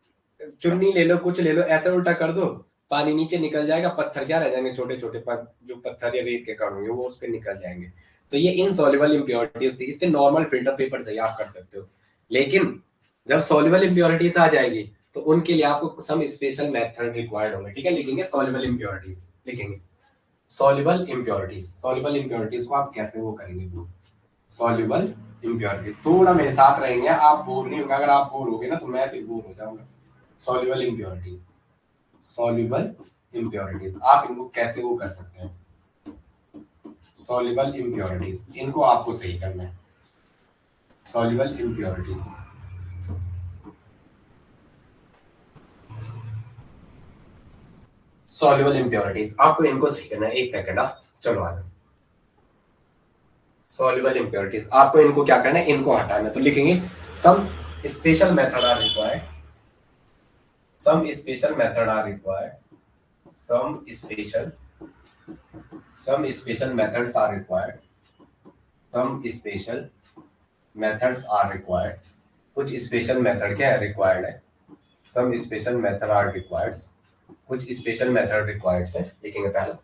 चुन्नी ले लो, कुछ ले लो, ऐसे उल्टा कर दो, पानी नीचे निकल जाएगा, पत्थर क्या रह जाएंगे, छोटे छोटे जो पत्थर या रेत के कण होंगे वो उस पर निकल जाएंगे। तो ये इनसॉल्युबल इम्प्योरिटीज थी, इससे नॉर्मल फिल्टर पेपर से आप कर सकते हो। लेकिन जब सॉल्युबल इम्प्योरिटीज आ जाएगी तो उनके लिए आपको सम स्पेशल मेथड रिक्वायर्ड होंगे, ठीक है। लिखेंगे सॉल्युबल इम्प्योरिटीज, लिखेंगे सॉल्युबल इम्प्योरिटीज। सॉल्युबल इम्प्योरिटीज को आप कैसे वो करेंगे, तो सॉल्युबल इम्प्योरिटीज थोड़ा मेरे साथ रहेंगे, आप बोर नहीं होगा। अगर आप बोर होगे ना तो मैं फिर बोर हो जाऊंगा। सॉल्युबल इम्प्योरिटीज, सॉल्युबल इम्प्योरिटीज आप इनको कैसे वो कर सकते हैं, सॉल्युबल इम्प्योरिटीज इनको आपको सही करना है। सॉल्युबल इम्प्योरिटीज, सॉल्युबल इम्प्योरिटीज आपको इनको सही करना है। एक सेकंड, चलो आ जाओ। सॉल्युबल इम्प्योरिटीज आपको इनको क्या करना है, इनको हटाना है। तो लिखेंगे some special method are required, some special method are required, some special some special methods are required, some special methods are required, कुछ स्पेशल मेथड क्या है, रिक्वायर्ड है। some special method are required, कुछ स्पेशल मेथड रिक्वायर्ड है। लिखेंगे पहला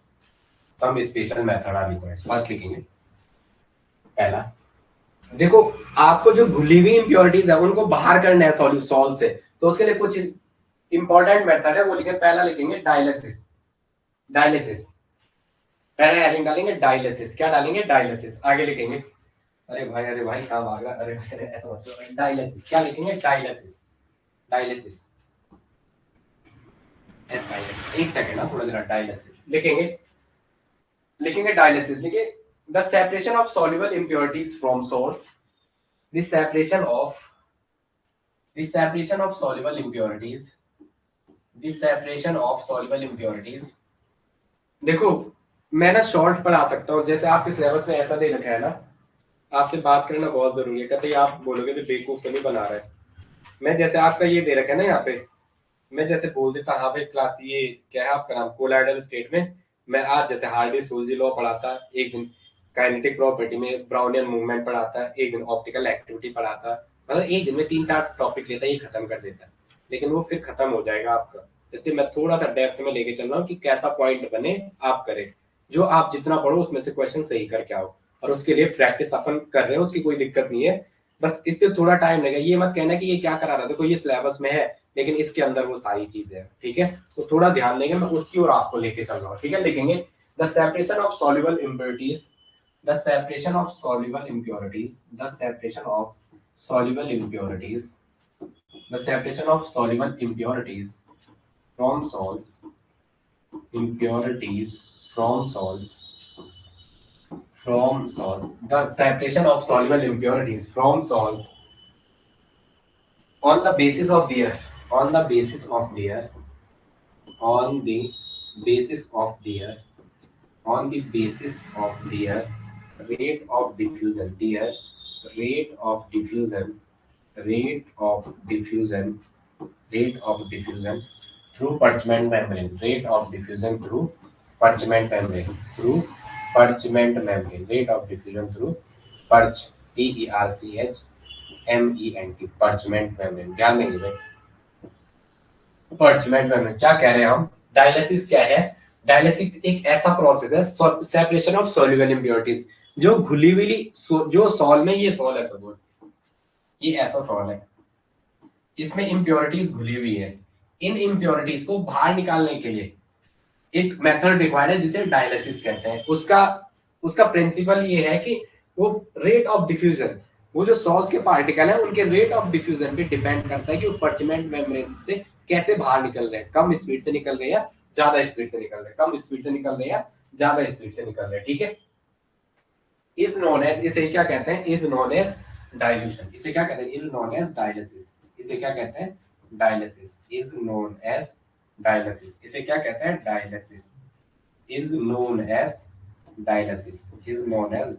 some special method are required, first लिखेंगे पहला। देखो आपको जो घुली हुई इंप्योरिटीज है उनको बाहर करना है सॉल्व से, तो उसके लिए कुछ इंपॉर्टेंट मेथड है, वो लिखेंगे। पहला लिखेंगे डायलिसिस, डायलिसिस पहले हेडिंग डालेंगे डायलिसिस, क्या डालेंगे, डायलिसिस। आगे लिखेंगे, अरे भाई कहाँ भागा, अरे ऐसा मत, डायलिसिस क्या लिखेंगे, डायलिसिस, डायलिसिस SIS, एक सेकंड ना, थोड़ा जरा डायलिसिस लिखेंगे, लिखेंगे डायलिसिस। लिखिए the separation of soluble impurities from salt, the separation of soluble impurities, the separation of soluble impurities. देखो मैं ना शॉर्ट पढ़ा सकता हूँ, जैसे आपके सिलेबस में ऐसा दे रखा है ना, आपसे बात करना बहुत जरूरी है। कहते आप बोलोगे तो बेवकूफ तो नहीं बना रहे। मैं जैसे आपका ये दे रखा है ना यहाँ पे, मैं जैसे बोल देता हाँ भाई क्लास ये क्या है आपका नाम, कोलाइडल स्टेट में मैं आज जैसे हार्डी-सोल्जी लॉ पढ़ाता, एक दिन काइनेटिक प्रॉपर्टी में ब्राउनियन मूवमेंट पढ़ाता, एक दिन ऑप्टिकल एक्टिविटी पढ़ाता, मतलब एक दिन में 3-4 टॉपिक लेता, ये खत्म कर देता। लेकिन वो फिर खत्म हो जाएगा आपका। इससे मैं थोड़ा सा डेप्थ में लेके चल रहा हूँ कि कैसा पॉइंट बने आप करें, जो आप जितना पढ़ो उसमें से क्वेश्चन सही करके आओ, और उसके लिए प्रैक्टिस अपन कर रहे हैं, उसकी कोई दिक्कत नहीं है। बस इससे थोड़ा टाइम लगेगा। ये मत कहना कि ये क्या करा रहा था, देखो ये सिलेबस में है लेकिन इसके अंदर वो सारी चीजें हैं, ठीक है। तो थोड़ा ध्यान देंगे, मैं उसकी ओर आपको लेके चल रहा हूँ, ठीक है। लिखेंगे the separation of soluble impurities, the separation of soluble impurities, the separation of soluble impurities, the separation of soluble impurities from salts, impurities from salts, the separation of soluble impurities from salts on the basis of their, on the basis of their, on the basis of their, on the basis of their rate of diffusion, their rate of diffusion, rate of diffusion, rate of diffusion through parchment membrane, rate of diffusion through parchment membrane, through parchment membrane, rate of diffusion through perch, PERCHMENT, parchment membrane। ध्यान देंगे भाई, parchment membrane क्या कह रहे हैं हम, dialysis क्या है, डायलिसिस एक ऐसा प्रोसेस है सेपरेशन ऑफ सॉल्युबल इंप्योरिटीज, जो घुली हुई जो सॉल में, ये सॉल है सपोज, ये ऐसा सॉल है, इसमें इंप्योरिटीज घुली हुई है। इन इंप्योरिटीज को बाहर निकालने के लिए एक मेथड रिक्वायर्ड है जिसे डायलिसिस कहते हैं। उसका प्रिंसिपल ये है कि वो रेट ऑफ डिफ्यूजन, वो जो सॉल्ट्स के पार्टिकल है उनके रेट ऑफ डिफ्यूजन पे डिपेंड करता है कि वो पर्चमेंट मेम्ब्रेन से कैसे बाहर निकल रहे हैं, कम स्पीड से निकल रहे हैं या ज्यादा स्पीड से निकल रहे हैं, कम स्पीड से निकल रहे हैं या ज्यादा स्पीड से निकल रहे हैं, ठीक है। इज नोन एज, इसे क्या कहते हैं, इज नोन एज डाइल्यूशन, इसे क्या कहते हैं, इज नोन एज डायलिसिस, इसे क्या कहते हैं, dialysis, is known as dialysis, इसे क्या कहते हैं, dialysis, is known as dialysis, is known as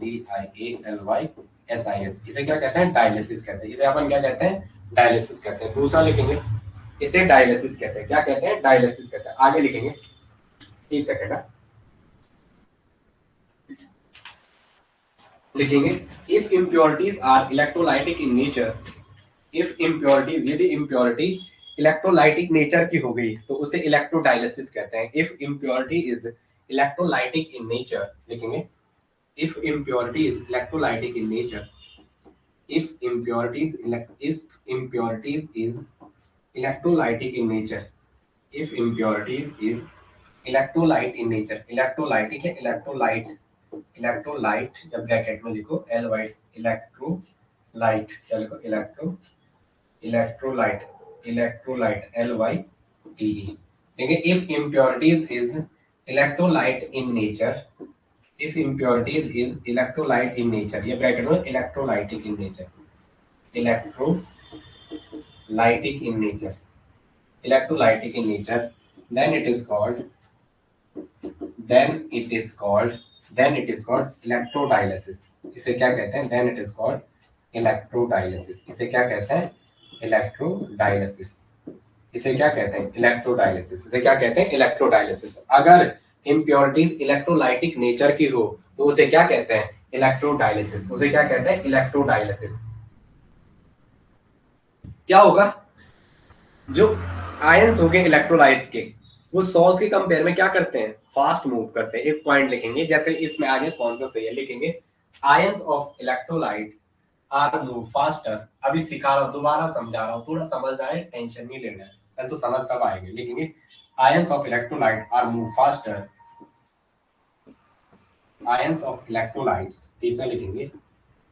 DIALYSIS, इसे क्या कहते हैं, डायलिसिस कहते हैं, इसे अपन क्या कहते हैं, डायलिसिस कहते हैं। दूसरा लिखेंगे, इसे डायलिसिस कहते हैं, क्या कहते हैं, डायलिसिस कहते हैं। आगे लिखेंगे, एक सेकंड लिखेंगे, if impurities are electrolytic in nature, if impurities, यदि इम्प्योरिटी इलेक्ट्रोलाइटिक नेचर की हो गई तो उसे इलेक्ट्रोडायलिसिस कहते हैं। If impurity is electrolytic in nature, लिखेंगे if impurity is electrolytic in nature, if impurities is electrolytic in nature, if impurities is electrolyte in nature, electrolytic है electrolyte, electrolyte या ब्रैकेट में लिखो एल वाइट, इलेक्ट्रोलाइट क्या लिखो electro, electrolyte, electrolyte L Y T E, ठीक है। if impurities is electrolyte in nature, if impurities is electrolyte in nature, ये bracket में electrolytic in nature, electrolytic in nature, electrolytic in nature, then it is called, then it is called, then it is called electrodialysis। इसे क्या कहते हैं? then it is called electrodialysis। इसे क्या कहते हैं? electrodialysis। इसे क्या कहते हैं? electrodialysis। इसे क्या कहते हैं? electrodialysis। अगर impurities इलेक्ट्रोलाइटिक नेचर की हो तो उसे क्या कहते हैं? इलेक्ट्रोडायलिसिस। उसे क्या कहते हैं? इलेक्ट्रोडायलिसिस। क्या होगा? जो आयंस हो गए इलेक्ट्रोलाइट के, वो सॉल्ट्स के कंपेयर में क्या करते हैं? फास्ट मूव करते हैं। एक पॉइंट लिखेंगे, जैसे इसमें आगे कौन सा सही है, लिखेंगे ions of electrolyte are move faster. अभी सिखा रहा हूं, दोबारा समझा रहा हूं, थोड़ा समझ आए, टेंशन नहीं लेना है, कल तो समझ सब आएंगे। लिखेंगे ions of electrolyte are move faster, ions of electrolytes, तीसरा लिखेंगे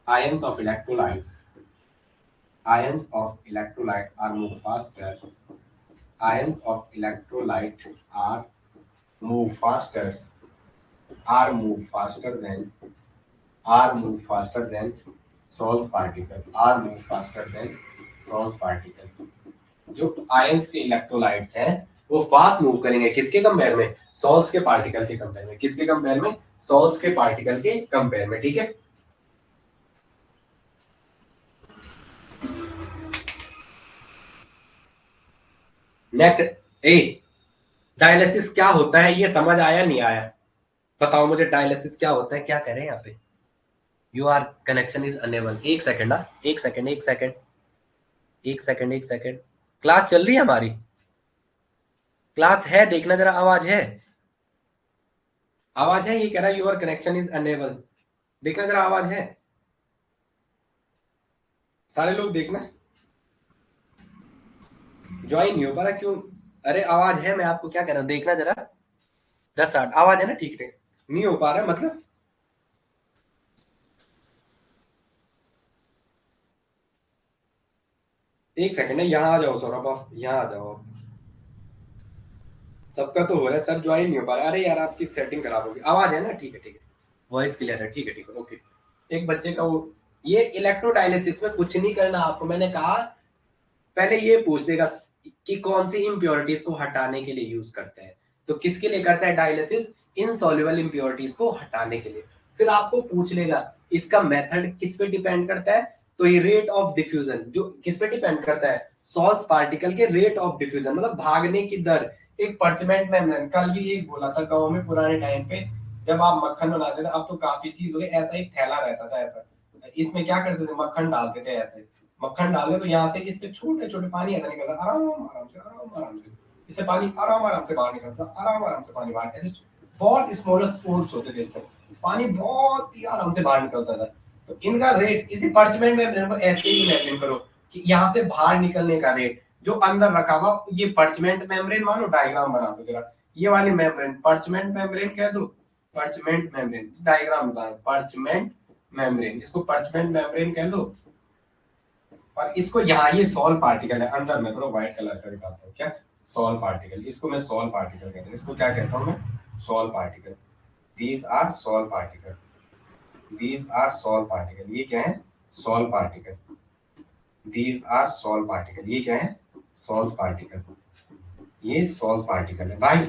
ions of electrolytes, ions of electrolyte are move faster, ions of electrolyte are move faster, are move faster than, are move faster than Sol's particle, are move faster than Sol's particle। जो ions के electrolytes हैं वो fast move करेंगे किसके compare में? Salts के particle के compare में। किसके कंपेयर में? सॉल्ट्स के पार्टिकल के कंपेयर में, ठीक है। नेक्स्ट ए, डायलिसिस क्या होता है? ये समझ आया नहीं आया? बताओ मुझे डायलिसिस क्या होता है? क्या करें यहाँ पे? Your connection is unable. एक सेकेंड, एक सेकेंड, एक सेकेंड, एक सेकेंड, एक सेकेंड। क्लास चल रही है हमारी? क्लास है, देखना जरा, आवाज है? आवाज है? ये कह रहा है यूर कनेक्शन इज अनेबल, देखना जरा आवाज है? सारे लोग देखना, ज्वाइन नहीं हो पा रहा क्यों? अरे आवाज है, मैं आपको क्या कह रहा हूँ, देखना जरा। 10-8 आवाज है ना? ठीक है, नहीं हो पा रहा मतलब? एक सेकंड है, यहाँ आ जाओ सौरभ, आप यहाँ आ जाओ। सबका तो हो रहा है, सर ज्वाइन नहीं हो पा रहा। अरे यार आपकी सेटिंग खराब होगी। आवाज है ना? ठीक है, ठीक है, वॉइस क्लियर है, ठीक है, ठीक है, ओके। एक बच्चे का वो, ये इलेक्ट्रोडायलिसिस में कुछ नहीं करना आपको, मैंने कहा पहले ये पूछ देगा कि कौन सी इंप्योरिटीज को हटाने के लिए यूज करते हैं। तो किसके लिए करता है डायलिसिस? इनसॉल्युबल इंप्योरिटीज को हटाने के लिए। फिर आपको पूछ लेगा इसका मेथड किस पे डिपेंड करता है? तो ये रेट ऑफ डिफ्यूजन, जो किस पे डिपेंड करता है? सॉल्ट पार्टिकल के रेट ऑफ डिफ्यूजन, मतलब भागने की दर। एक पर्चमेंट मेम्ब्रेन, कल भी एक बोला था, गांव में पुराने टाइम पे जब आप मक्खन बनाते थे, अब तो काफी चीज हो गई, ऐसा एक थैला रहता था ऐसा, इसमें क्या करते थे? मक्खन डालते थे ऐसे, मक्खन डाल दे तो यहाँ से इस पे छोटे छोटे पानी ऐसा निकलता, आराम आराम से, आराम आराम से, इससे पानी आराम आराम से बाहर निकलता, आराम आराम से पानी बाहर, ऐसे बहुत स्मॉलेस्ट पोर्स होते थे इसमें, पानी बहुत ही आराम से बाहर निकलता था। तो इनका रेट इसी पार्चमेंट मेम्ब्रेन को ऐसे ही इमेजिन करो कि यहाँ से बाहर निकलने का रेट जो अंदर रखा हुआ, ये पार्चमेंट मेम्ब्रेन मानो, डायग्राम बना दो जरा, ये वाली मेम्ब्रेन पार्चमेंट मेम्ब्रेन कह दो, पार्चमेंट मेम्ब्रेन, डायग्राम बना, पार्चमेंट मेम्ब्रेन, इसको पार्चमेंट मेम्ब्रेन कह दो। और इसको यहाँ ये सॉल पार्टिकल है अंदर, में थोड़ा व्हाइट कलर का दिखाता हूँ, क्या सॉल पार्टिकल, इसको मैं सॉल पार्टिकल कहता हूँ। इसको क्या कहता हूँ मैं? Sol particle. These are sol particle, these are sol particle. ये क्या है? Sol particle. These are sol particle. ये क्या है? Sols particle. ये सॉल्स पार्टिकल है भाई।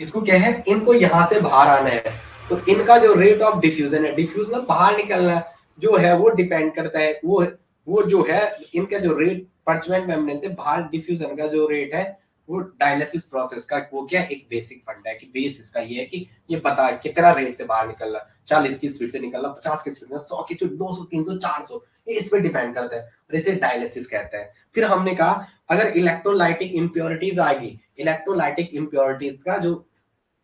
इसको क्या है? इनको यहाँ से बाहर आना है, तो इनका जो रेट ऑफ डिफ्यूजन है, डिफ्यूजन बाहर निकलना जो है, वो डिपेंड करता है, वो जो है इनका जो रेट, पार्चमेंट मेम्ब्रेन से बाहर डिफ्यूजन का जो रेट है वो डायलिसिस प्रोसेस का वो क्या एक बेसिक फंड है कि बेस इसका ये है कि ये पता है कितना रेट से बाहर निकलना, 40 की स्पीड से निकलना, 50 की स्पीड, 100 की स्पीड, 200, 300, 400, ये इस पे डिपेंड करता है और इसे डायलिसिस कहते हैं। फिर हमने कहा अगर इलेक्ट्रोलाइटिक इम्प्योरिटीज आएगी, इलेक्ट्रोलाइटिक इम्प्योरिटीज का जो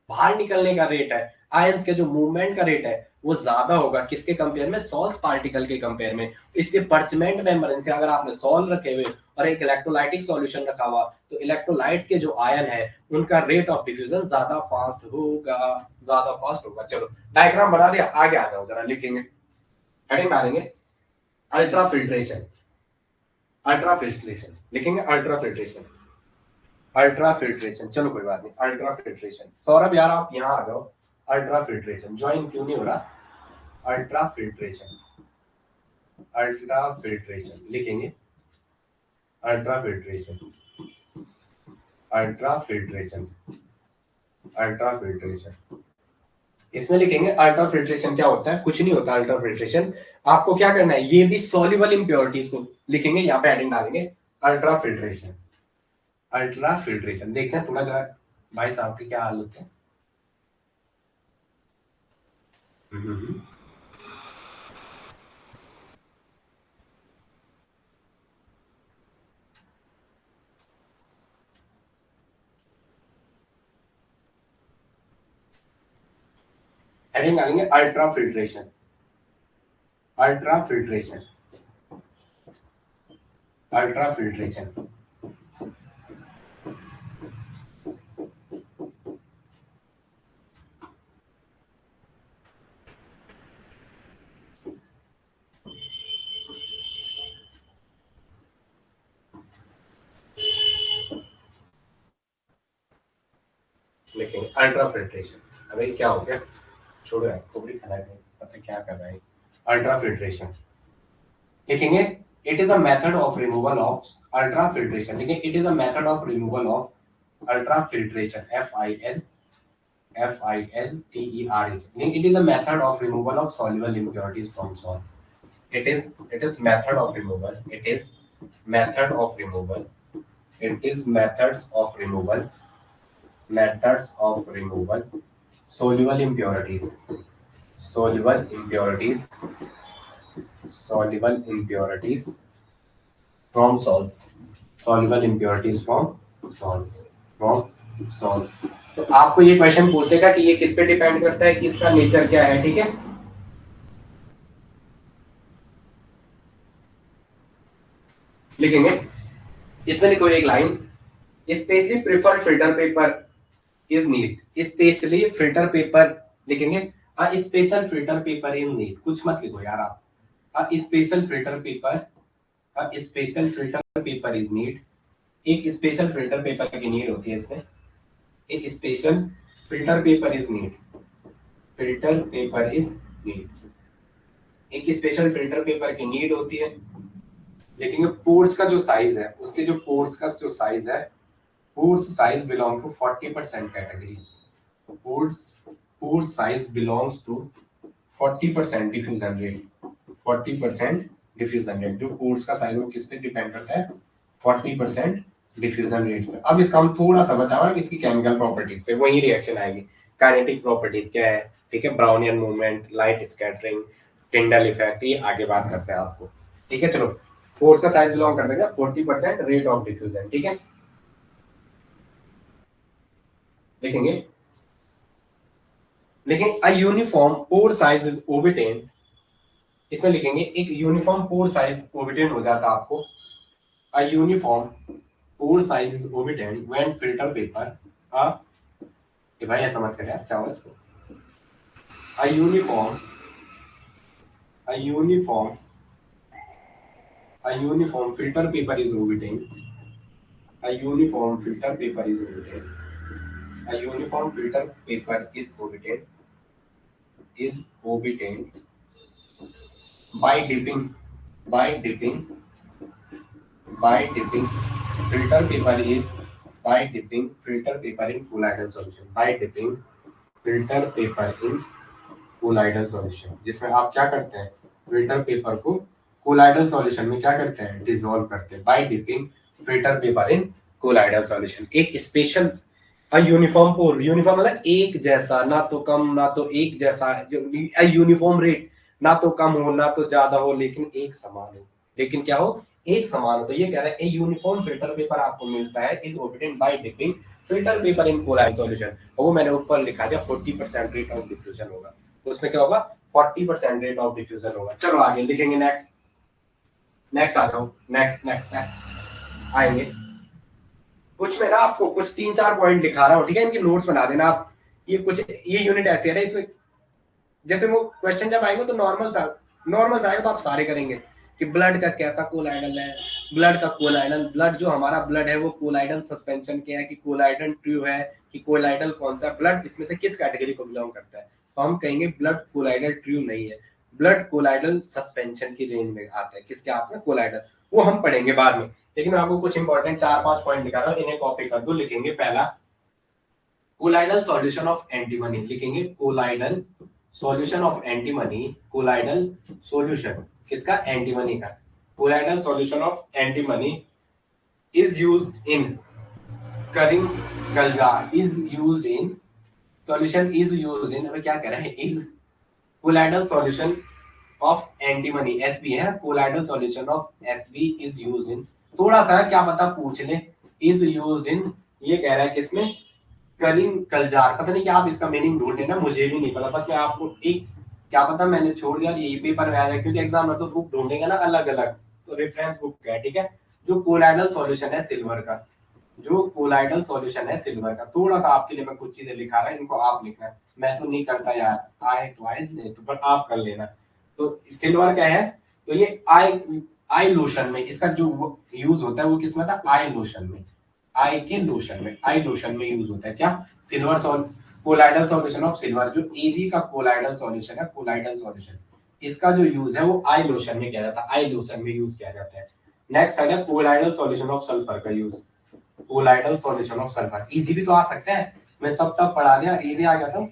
बाहर निकलने का रेट है, आयंस के जो मूवमेंट का रेट है वो ज्यादा होगा किसके कंपेयर में, सॉल्ट पार्टिकल के कंपेयर में। इसके पर्चमेंट मेम्ब्रेन से अगर आपने सॉल्ट रखे हुए और एक इलेक्ट्रोलाइटिक सॉल्यूशन रखा हुआ तो इलेक्ट्रोलाइट्स के जो आयन है उनका रेट ऑफ डिफ्यूजन ज्यादा फास्ट होगा, ज्यादा फास्ट होगा। चलो डायग्राम बना दिया, आगे आ जाओ जरा लिखेंगे, हेडिंग डालेंगे अल्ट्रा फिल्ट्रेशन, अल्ट्रा फिल्ट्रेशन लिखेंगे, अल्ट्रा फिल्ट्रेशन, अल्ट्रा फिल्ट्रेशन। चलो कोई बात नहीं, अल्ट्रा फिल्ट्रेशन। सौरभ यार आप यहाँ आ जाओ, अल्ट्रा फिल्ट्रेशन ज्वाइन क्यों नहीं हो रहा, अल्ट्रा फिल्ट्रेशन, अल्ट्रा फिल्ट्रेशन लिखेंगे, ultra filtration, ultra filtration, ultra filtration. इसमें लिखेंगे अल्ट्रा फिल्ट्रेशन क्या होता है, कुछ नहीं होता अल्ट्रा फिल्ट्रेशन। आपको क्या करना है, ये भी सॉल्युबल इंप्योरिटीज को लिखेंगे, यहाँ पे हेडिंग डालेंगे अल्ट्रा फिल्ट्रेशन, अल्ट्रा फिल्ट्रेशन। देखते हैं थोड़ा जरा भाई साहब के क्या हाल होते हैं। हेडिंग डालेंगे ultra filtration, ultra filtration, ultra filtration. लिखेंगे अल्ट्रा फिल्ट्रेशन। अबे क्या हो गया, छोड़ो यार, खोपड़ी खाना नहीं पता क्या कर रहा है। अल्ट्रा फिल्ट्रेशन लिखेंगे, it is a method of removal of ultra filtration. लिखेंगे it is a method of removal of ultra filtration, FILTERATION। It is a method of removal of soluble impurities from salt. It is method of removal. It is method of removal. It is methods of removal soluble impurities, soluble impurities, soluble impurities from salts, soluble impurities from salts, from salts। तो आपको ये question पूछ लेगा कि ये किस पे depend करता है कि इसका नेचर क्या है, ठीक है। लिखेंगे, इसमें लिखो एक line, specially preferred filter paper is need, specially filter paper लिखेंगे, a special filter paper is need, कुछ मत लिखो यार आप, a special filter paper, a special filter paper is need, एक स्पेशल फिल्टर पेपर की नीड होती है इसमें, एक special filter paper is need, filter paper is need, एक स्पेशल फिल्टर पेपर की नीड होती है। लेकिन पोर्स का जो साइज है, उसके जो पोर्स का जो साइज है, pores size belong to 40% categories, pores pores size belongs to 40% diffusion rate, 40% diffusion rate. जो पोर्स का साइज वो किस पे डिपेंड करता है, 40% डिफ्यूजन रेट पे। अब इसका हम थोड़ा सा बचा हुआ है इसकी केमिकल प्रॉपर्टीज पे, वही रिएक्शन आएगी। काइनेटिक प्रॉपर्टीज क्या है, ठीक है, Brownian movement, light scattering, Tyndall effect, ये आगे बात करते हैं आपको, ठीक है। चलो फोर्स का साइज बिलोंग करता है 40% रेट ऑफ डिफ्यूजन, ठीक है। देखेंगे, लेकिन a uniform pore size is obtain, इसमें लिखेंगे एक यूनिफॉर्म पोर साइज ओबिटेन हो जाता है आपको, a uniform pore size is obtain when filter paper, अ ये भाई ऐसा मत कर यार, क्या हुआ इसको, a uniform, a uniform, a uniform filter paper is obtain, a uniform filter paper is obtain, a uniform filter paper is obtained by dipping, by dipping, by dipping filter paper is, by dipping filter paper in colloidal solution, by dipping filter paper in colloidal solution, जिसमें आप क्या करते हैं, filter paper को colloidal solution में क्या करते हैं, डिसॉल्व करते हैं, by dipping filter paper in colloidal solution. एक स्पेशल यूनिफॉर्म पोल, यूनिफॉर्म मतलब एक जैसा, ना तो कम ना तो एक जैसा, यूनिफॉर्म रेट, ना तो कम हो ना तो ज्यादा हो, लेकिन एक समान हो। लेकिन क्या हो, एक समान हो। तो ये कह रहा है ए यूनिफॉर्म फिल्टर पेपर आपको मिलता है is obtained by dipping filter paper in colloidal solution. और वो मैंने ऊपर लिखा दिया 40% रेट ऑफ डिफ्यूजन होगा। तो उसमें क्या होगा, 40% रेट ऑफ डिफ्यूजन होगा। चलो आगे लिखेंगे, नेक्स्ट नेक्स्ट आ जाओ, नेक्स्ट नेक्स्ट नेक्स्ट आएंगे। कुछ मैं ना आपको कुछ 3-4 पॉइंट लिखा रहा हूँ, ठीक है, इनकी नोट्स बना देना आप। ये कुछ ये यूनिट ऐसे है ना, इसमें जैसे वो क्वेश्चन जब आएंगे तो नॉर्मल आएगा तो आप सारे करेंगे कि ब्लड का कैसा कोलाइडल है, ब्लड का कोलाइडल, ब्लड जो हमारा ब्लड है वो कोलाइडल सस्पेंशन के है कि कोलाइडल ट्रू है कि कोलाइडल कौन सा ब्लड इसमें से किस कैटेगरी को बिलोंग करता है। तो हम कहेंगे ब्लड कोलाइडल ट्रू नहीं है, ब्लड कोलाइडल सस्पेंशन की रेंज में आता है। किसके हाथ में, कोलाइडल। वो हम पढ़ेंगे बाद में, लेकिन मैं आपको कुछ इंपॉर्टेंट 4-5 पॉइंट दिखा रहा हूँ, इन्हें कॉपी कर दो। लिखेंगे पहला, कोलाइडल सॉल्यूशन ऑफ एंटीमनी। लिखेंगे colloidal solution of antimony, colloidal solution किसका, एंटीमनी का। Colloidal solution of antimony is used in curing kala azar, is used in solution, is used in, अब क्या कह रहा है, is colloidal solution of antimony, SB है, colloidal solution of SB is used in, थोड़ा सा क्या पता पूछ ले, इज यूज्ड इन, ये कह रहा है किसमें, करीम कलजार। पता नहीं क्या आप इसका मीनिंग ढूंढ लेना, मुझे भी नहीं पता, बस मैं आपको एक क्या पता मैंने छोड़ दिया, यही पेपर में आ जाए, क्योंकि एग्जाम में तो बुक ढूंढेगा ना अलग अलग, तो रेफरेंस बुक है, ठीक है। जो कोलाइडल सॉल्यूशन है सिल्वर का, जो कोलाइडल सॉल्यूशन है सिल्वर का, थोड़ा सा आपके लिए मैं कुछ चीजें लिखा रहा है, इनको आप लिखना है, मैं तो नहीं करता यार, आए तो आए नहीं तो पर आप कर लेना। तो सिल्वर क्या है, तो ये आई लोशन में इसका जो यूज होता है वो किसमें था, आई लोशन में, आई के लोशन में, आई लोशन में यूज होता है क्या, silver colloidal solution of silver, जो एजी का कोलाइडल सॉल्यूशन है, कोलाइडल सॉल्यूशन, इसका जो यूज है वो आई लोशन में किया जाता है, आई लोशन में यूज किया जाता है। नेक्स्ट है कोलाइडल सॉल्यूशन ऑफ सल्फर का use, colloidal solution of sulphur, easy भी तो आ सकता है, मैं सब तक पढ़ा दिया, इजी आ गया था।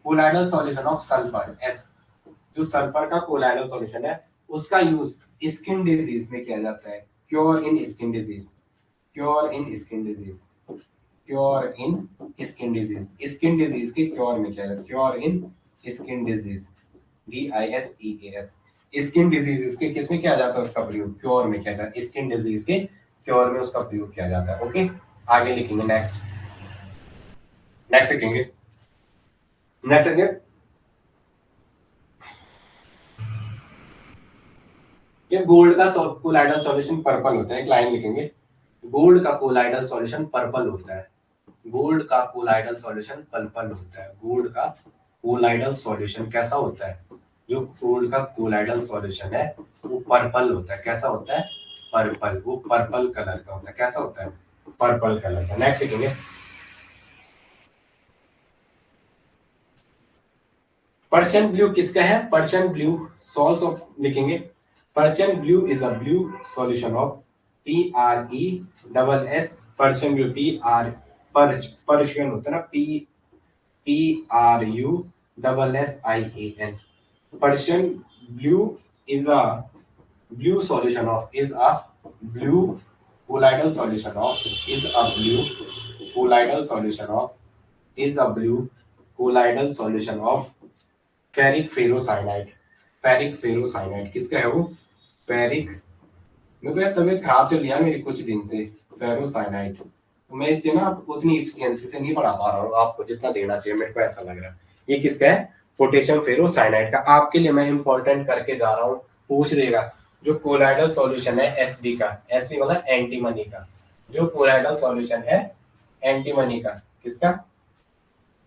Colloidal solution of sulphur, S, जो सल्फर का कोलाइडल सॉल्यूशन है उसका यूज स्किन डिजीज में किया जाता है, क्योर इन स्किन डिजीज, क्योर इन स्किन डिजीज, क्योर इन स्किन डिजीज, स्किन डिजीज के क्योर में किया जाता है, क्योर इन skin disease, DISEAS, skin disease के किस में किया जाता है, उसका प्रयोग क्योर में किया जाता है, स्किन डिजीज के क्योर में उसका प्रयोग किया जाता है। ओके, आगे लिखेंगे, नेक्स्ट नेक्स्ट लिखेंगे, नेक्स्ट लिखेंगे, ये गोल्ड का कोलाइडल सॉल्यूशन पर्पल होता है, एक लाइन लिखेंगे, गोल्ड का कोलाइडल सॉल्यूशन पर्पल होता है, गोल्ड का कोलाइडल सॉल्यूशन पर्पल होता है, गोल्ड का कोलाइडल सॉल्यूशन कैसा होता है, जो गोल्ड का कोलाइडल सॉल्यूशन है वो पर्पल होता है, कैसा होता है, पर्पल, वो पर्पल कलर का होता है, कैसा होता है, पर्पल कलर का। नेक्स्ट लिखेंगे, पर्शियन ब्लू किसका है, पर्शियन ब्लू सॉल्स ऑफ, लिखेंगे Persian blue is a blue solution of PRESS, Persian blue PR, Persian होता है ना, PRUSSIAN, Persian blue is a blue solution of, is a blue colloidal solution of, is a blue colloidal solution of, is a blue colloidal solution of ferric ferrocyanide, ferric ferrocyanide किसका है वो, ferric, मेरे को यार तबीयत खराब चल रही है मेरी कुछ दिन से, फेरोसाइनाइड, तो मैं इसलिए ना उतनी एफिशिएंसी से नहीं पढ़ा पा रहा हूँ आपको जितना देना चाहिए, मेरे को ऐसा लग रहा है। ये किसका है, पोटेशियम फेरोसाइनाइड का। आपके लिए मैं इंपॉर्टेंट करके जा रहा हूँ, पूछ लेगा, जो कोलाइडल सॉल्यूशन है एसडी का, एसडी मतलब एंटीमनी का, जो कोलाइडल सॉल्यूशन है एंटीमनी का, किसका,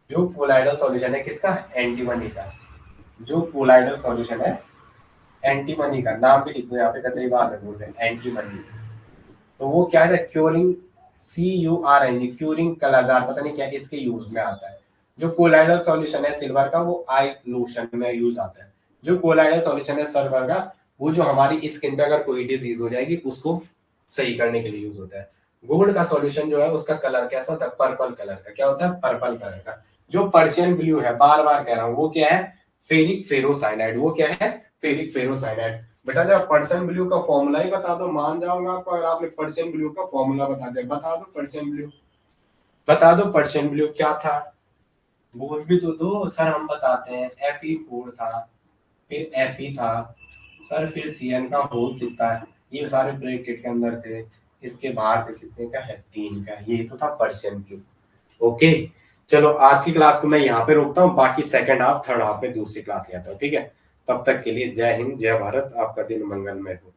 जो कोलाइडल सॉल्यूशन है किसका, एंटीमनी का, जो कोलाइडल सॉल्यूशन है एंटीमनी का, नाम भी लिख दो यहाँ पे, कतई बार में बोल रहे हैं एंटीमनी, तो वो क्या है, क्योरिंग, CURING, क्योरिंग कलाजार, पता नहीं क्या इसके यूज में आता है। जो कोलाइडल सॉल्यूशन है सिल्वर का वो आई लोशन में यूज आता है। जो कोलाइडल सॉल्यूशन है सिल्वर का वो जो हमारी स्किन पे अगर कोई डिजीज हो जाएगी उसको सही करने के लिए यूज होता है। गोल्ड का सॉल्यूशन जो है उसका कलर कैसा होता है, पर्पल कलर का, क्या होता है, पर्पल कलर का। जो पर्शियन ब्लू है, बार बार कह रहा हूँ, वो क्या है, फेरिक फेरोसाइनाइड, वो क्या है, फेरिक फेरोसाइनाइड। बेटा जब पर्सन ब्लू का फॉर्मूला ही बता दो, मान जाऊंगा आपको। अगर आपने पर्सन ब्लू का फॉर्मूला बता दिया, बता दो पर्सन ब्लू, बता दो पर्सन ब्लू क्या था, बोल भी तो दो सर। हम बताते हैं Fe4 था, फिर Fe था सर, फिर Cn का होल 6 था, ये सारे ब्रैकेट के अंदर थे, इसके बाहर से कितने का है, 3 का। ये तो था पर्शियन ब्लू। ओके, चलो आज की क्लास को मैं यहाँ पे रोकता हूँ, बाकी सेकंड हाफ थर्ड हाफ में दूसरी क्लास लेता हूँ, ठीक है। तब तक के लिए जय हिंद, जय भारत, आपका दिन मंगलमय हो।